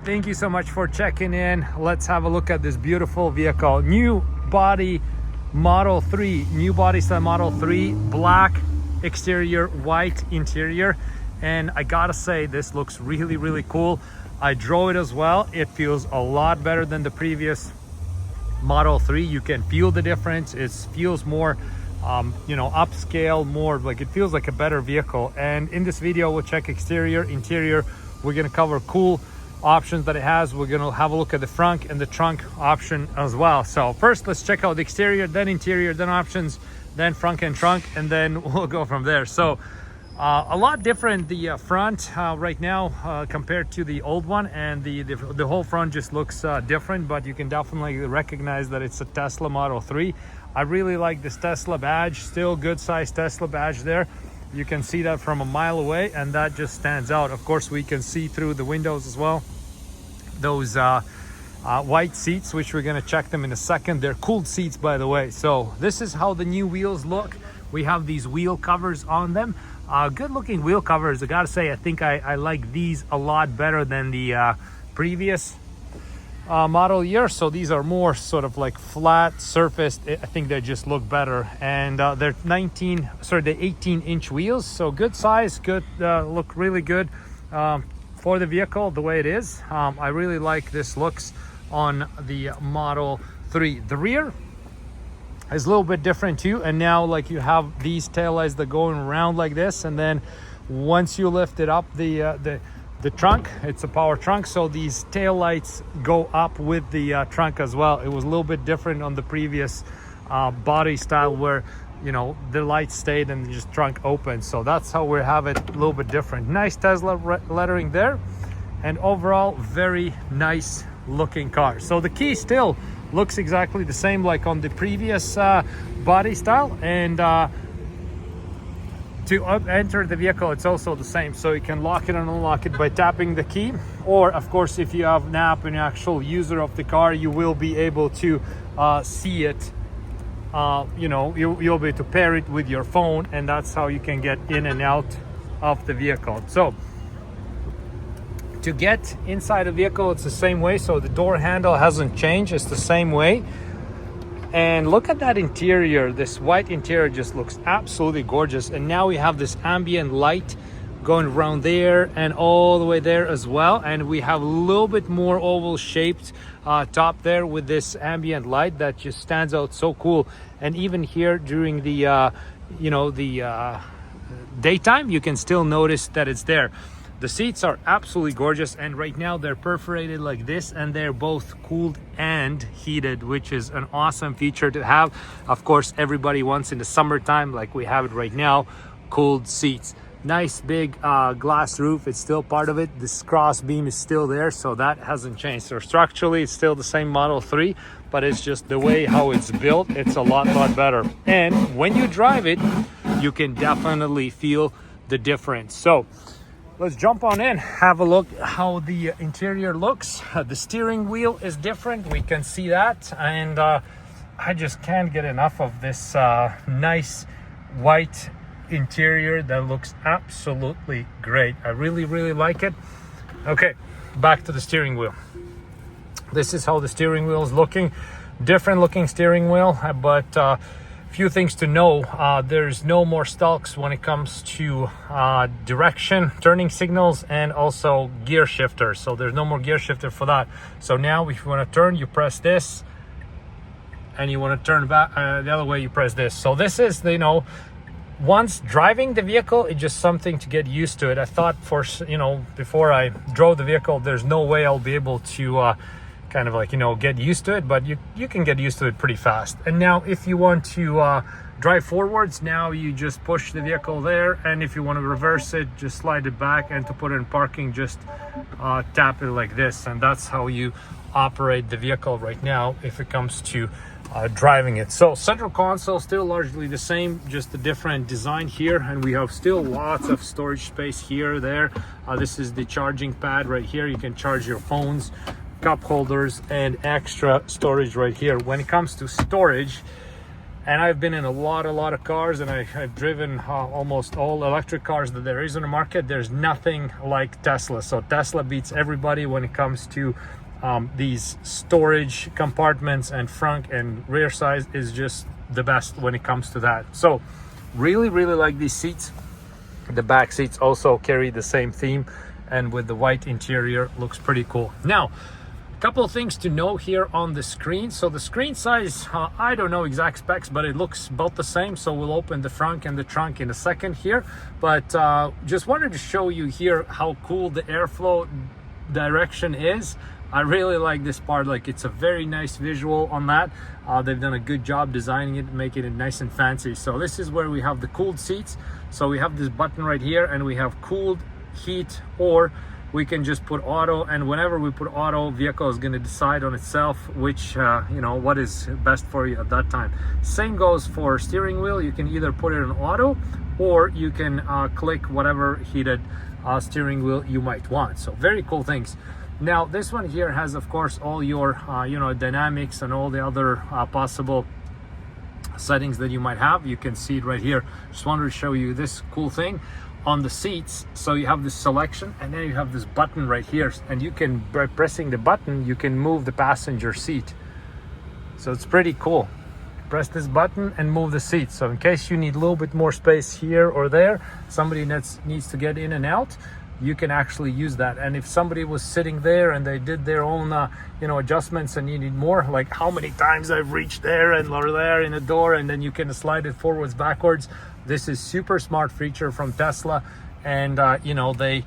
Thank you so much for checking in. Let's have a look at this beautiful vehicle. New body Model 3, new body style Model 3, black exterior, white interior. And I gotta say, this looks really, really cool. I drove it as well. It feels a lot better than the previous Model 3. You can feel the difference. It feels more upscale, more like it feels like a better vehicle. And in this video, we'll check exterior, interior. We're gonna cover cool options that it has. We're gonna have a look at the front and the trunk option as well. So first, let's check out the exterior, then interior, then options, then front and trunk, and then we'll go from there. So a lot different, the front right now compared to the old one, and the whole front just looks different, but you can definitely recognize that it's a Tesla Model 3. I really like this Tesla badge, still good size Tesla badge there. You can see that from a mile away, and that just stands out. Of course, we can see through the windows as well. Those white seats, which we're gonna check them in a second. They're cooled seats, by the way. So this is how the new wheels look. We have these wheel covers on them. Good looking wheel covers. I gotta say, I think I like these a lot better than the previous model year. So these are more sort of like flat surfaced. I think they just look better. And they're 18-inch wheels. So good size, good, look really good for the vehicle the way it is. I really like this looks on the Model 3. The rear is a little bit different too, and now like you have these taillights that going around like this, and then once you lift it up, the trunk, it's a power trunk, so these taillights go up with the trunk as well. It was a little bit different on the previous body style where the lights stayed and just trunk open. So that's how we have it, a little bit different. Nice Tesla lettering there, and overall very nice looking car. So the key still looks exactly the same like on the previous body style, and to enter the vehicle, it's also the same. So you can lock it and unlock it by tapping the key, or of course if you have an app and actual user of the car, you will be able to see it. You'll be able to pair it with your phone, and that's how you can get in and out of the vehicle. So to get inside the vehicle, it's the same way. So the door handle hasn't changed, it's the same way. And look at that interior. This white interior just looks absolutely gorgeous. And now we have this ambient light going around there and all the way there as well. And we have a little bit more oval shaped top there with this ambient light that just stands out so cool. And even here during the daytime, you can still notice that it's there. The seats are absolutely gorgeous, and right now they're perforated like this, and they're both cooled and heated, which is an awesome feature to have. Of course, everybody wants in the summertime, like we have it right now, cooled seats. Nice big glass roof, it's still part of it. This cross beam is still there, so that hasn't changed. So structurally, it's still the same Model 3, but it's just the way how it's built, it's a lot better. And when you drive it, you can definitely feel the difference. So let's jump on in, have a look how the interior looks. The steering wheel is different, we can see that, and I just can't get enough of this nice white interior that looks absolutely great. I really like it. Okay, back to the steering wheel. This is how the steering wheel is looking. Different looking steering wheel, but few things to know. There's no more stalks when it comes to direction, turning signals, and also gear shifter. So there's no more gear shifter for that. So now if you want to turn, you press this, and you want to turn back the other way, you press this. So this is, once driving the vehicle, it's just something to get used to it. I thought before I drove the vehicle, there's no way I'll be able to get used to it, but you can get used to it pretty fast. And now if you want to drive forwards, now you just push the vehicle there, and if you want to reverse it, just slide it back, and to put it in parking, just tap it like this. And that's how you operate the vehicle right now if it comes to driving it. So central console still largely the same, just a different design here, and we have still lots of storage space here, there. This is the charging pad right here. You can charge your phones, cup holders, and extra storage right here. When it comes to storage, And I've been in a lot of cars, and I've driven almost all electric cars that there is on the market. There's nothing like Tesla. So Tesla beats everybody when it comes to these storage compartments, and front and rear size is just the best when it comes to that. So really like these seats. The back seats also carry the same theme, and with the white interior, looks pretty cool. Now, couple of things to know here on the screen. So the screen size, I don't know exact specs, but it looks about the same. So we'll open the front and the trunk in a second here, but just wanted to show you here how cool the airflow direction is. I really like this part. Like, it's a very nice visual on that. They've done a good job designing it, making it nice and fancy. So this is where we have the cooled seats. So we have this button right here, and we have cooled, heat, or we can just put auto, and whenever we put auto, vehicle is going to decide on itself which you know, what is best for you at that time. Same goes for steering wheel. You can either put it in auto, or you can click whatever heated steering wheel you might want. So very cool things. Now this one here has, of course, all your you know, dynamics and all the other possible settings that you might have. You can see it right here. Just wanted to show you this cool thing on the seats. So you have this selection, and then you have this button right here, and you can, by pressing the button, you can move the passenger seat. So it's pretty cool. Press this button and move the seat. So in case you need a little bit more space here or there, somebody needs to get in and out, you can actually use that. And if somebody was sitting there and they did their own you know, adjustments, and you need more, like how many times I've reached there and or there in the door, and then you can slide it forwards, backwards. This is super smart feature from Tesla, and you know, they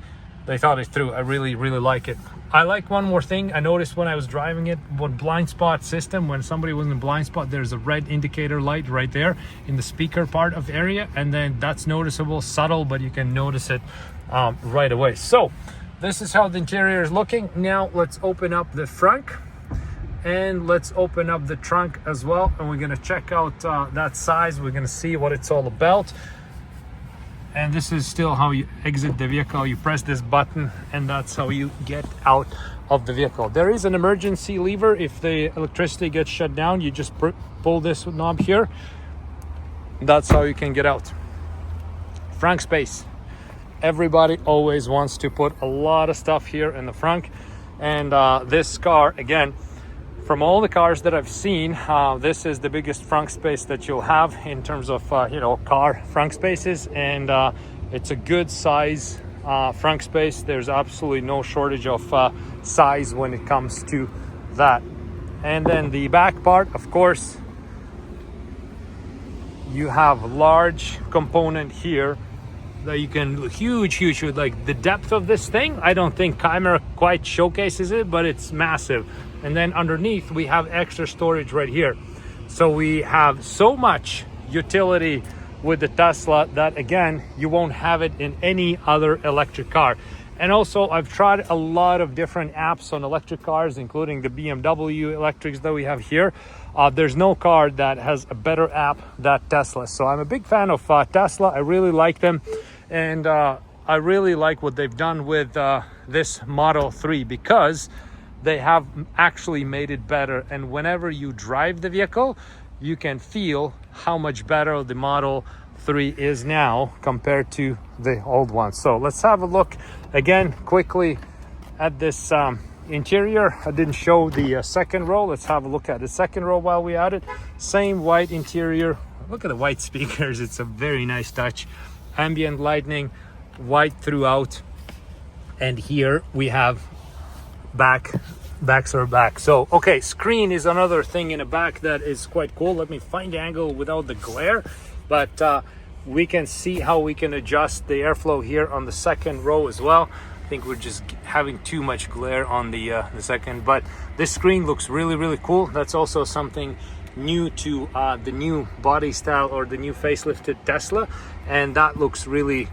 thought it through. I really like it. I like one more thing. I noticed when I was driving it, with blind spot system, when somebody was in blind spot, there's a red indicator light right there in the speaker part of the area, and then that's noticeable, subtle, but you can notice it right away. So this is how the interior is looking. Now let's open up the front, and let's open up the trunk as well, and we're going to check out that size. We're going to see what it's all about. And this is still how you exit the vehicle. You press this button, and that's how you get out of the vehicle. There is an emergency lever. If the electricity gets shut down, you just pull this knob here. That's how you can get out. Front space. Everybody always wants to put a lot of stuff here in the front, and this car, again, from all the cars that I've seen, this is the biggest front space that you'll have in terms of you know, car front spaces, and it's a good size front space. There's absolutely no shortage of size when it comes to that. And then the back part, of course, you have large component here that you can, huge, like the depth of this thing, I don't think camera quite showcases it, but it's massive. And then underneath we have extra storage right here. So we have so much utility with the Tesla that, again, you won't have it in any other electric car. And also, I've tried a lot of different apps on electric cars, including the BMW electrics that we have here. There's no car that has a better app than Tesla. So I'm a big fan of Tesla. I really like them. And I really like what they've done with this Model 3, because they have actually made it better. And whenever you drive the vehicle, you can feel how much better the Model 3 is now compared to the old one. So let's have a look again quickly at this interior. I didn't show the second row. Let's have a look at the second row while we're at it. Same white interior. Look at the white speakers. It's a very nice touch. Ambient lighting, white throughout. And here we have backs are back. So okay, screen is another thing in the back that is quite cool. Let me find the angle without the glare, but we can see how we can adjust the airflow here on the second row as well. I think we're just having too much glare on the second, but this screen looks really cool. That's also something new to the new body style, or the new facelifted Tesla, and that looks really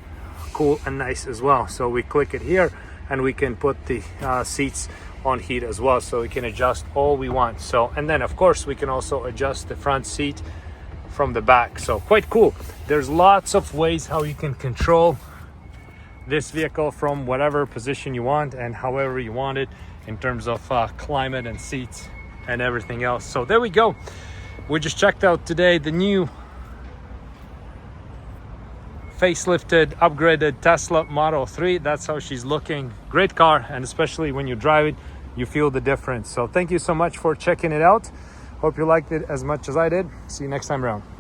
cool and nice as well. So we click it here, and we can put the seats on heat as well, so we can adjust all we want. So, and then of course we can also adjust the front seat from the back. So quite cool. There's lots of ways how you can control this vehicle from whatever position you want and however you want it in terms of climate and seats and everything else. So there we go. We just checked out today the new facelifted, upgraded Tesla Model 3. That's how she's looking. Great car, and especially when you drive it, you feel the difference. So thank you so much for checking it out. Hope you liked it as much as I did. See you next time around.